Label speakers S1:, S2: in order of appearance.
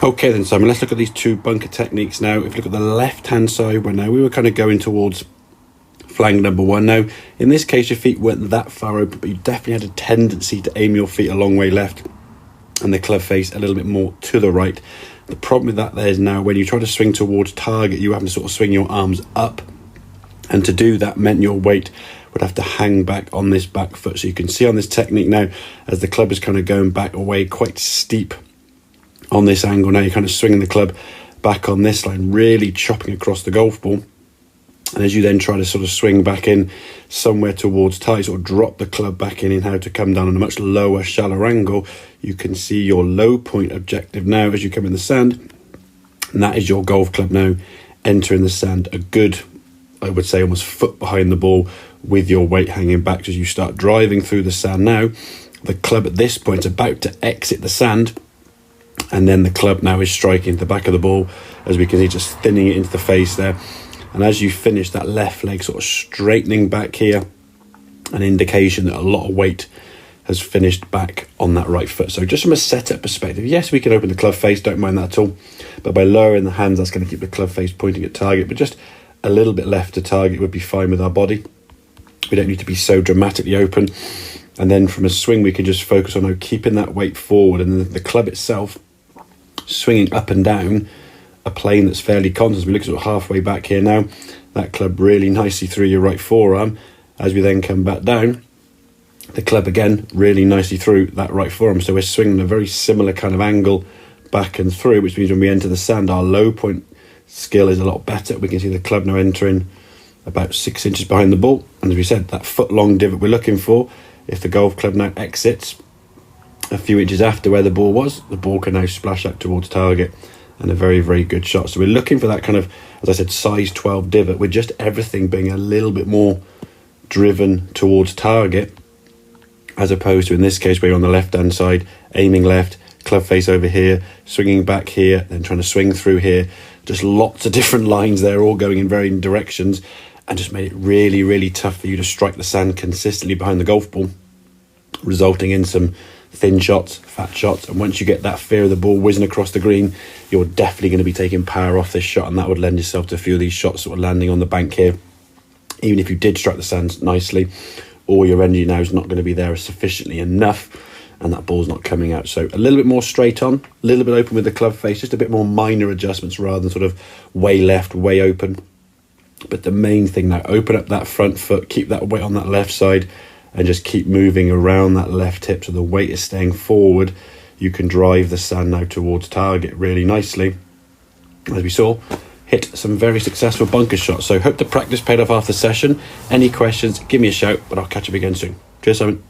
S1: Okay then, Simon, let's look at these two bunker techniques now. If you look at the left-hand side, where now we were kind of going towards flank number one. Now, in this case, your feet weren't that far open, but you definitely had a tendency to aim your feet a long way left and the club face a little bit more to the right. The problem with that there is now when you try to swing towards target, you have to sort of swing your arms up. And to do that meant your weight would have to hang back on this back foot. So you can see on this technique now, as the club is kind of going back away quite steep on this angle, now you're kind of swinging the club back on this line, really chopping across the golf ball. And as you then try to sort of swing back in somewhere towards tie, sort of drop the club back in how to come down on a much lower, shallower angle, you can see your low point objective now as you come in the sand. And that is your golf club now entering the sand a good, I would say, almost foot behind the ball with your weight hanging back. As you start driving through the sand now, the club at this point is about to exit the sand. And then the club now is striking the back of the ball, as we can see, just thinning it into the face there. And as you finish, that left leg sort of straightening back here, an indication that a lot of weight has finished back on that right foot. So just from a setup perspective, yes, we can open the club face, don't mind that at all. But by lowering the hands, that's going to keep the club face pointing at target. But just a little bit left to target would be fine with our body. We don't need to be so dramatically open. And then from a swing, we can just focus on keeping that weight forward, and the club itself swinging up and down a plane that's fairly constant. We look sort of halfway back here now, that club really nicely through your right forearm. As we then come back down, the club again really nicely through that right forearm. So we're swinging a very similar kind of angle back and through, which means when we enter the sand, our low point skill is a lot better. We can see the club now entering about 6 inches behind the ball. And as we said, that foot long divot we're looking for, if the golf club now exits a few inches after where the ball was, the ball can now splash up towards target, and a very, very good shot. So we're looking for that kind of, as I said, size 12 divot, with just everything being a little bit more driven towards target, as opposed to in this case where you're on the left hand side, aiming left, club face over here, swinging back here, then trying to swing through here. Just lots of different lines there, all going in varying directions, and just made it really, really tough for you to strike the sand consistently behind the golf ball, resulting in some thin shots, fat shots. And once you get that fear of the ball whizzing across the green, you're definitely going to be taking power off this shot, and that would lend yourself to a few of these shots that were landing on the bank here. Even if you did strike the sand nicely, all your energy now is not going to be there sufficiently enough, and that ball's not coming out. So a little bit more straight on, a little bit open with the club face, just a bit more minor adjustments rather than sort of way left, way open. But the main thing now, open up that front foot, keep that weight on that left side, and just keep moving around that left hip so the weight is staying forward. You can drive the sand now towards target really nicely. As we saw, hit some very successful bunker shots. So hope the practice paid off after the session. Any questions, give me a shout, but I'll catch up again soon. Cheers, Simon.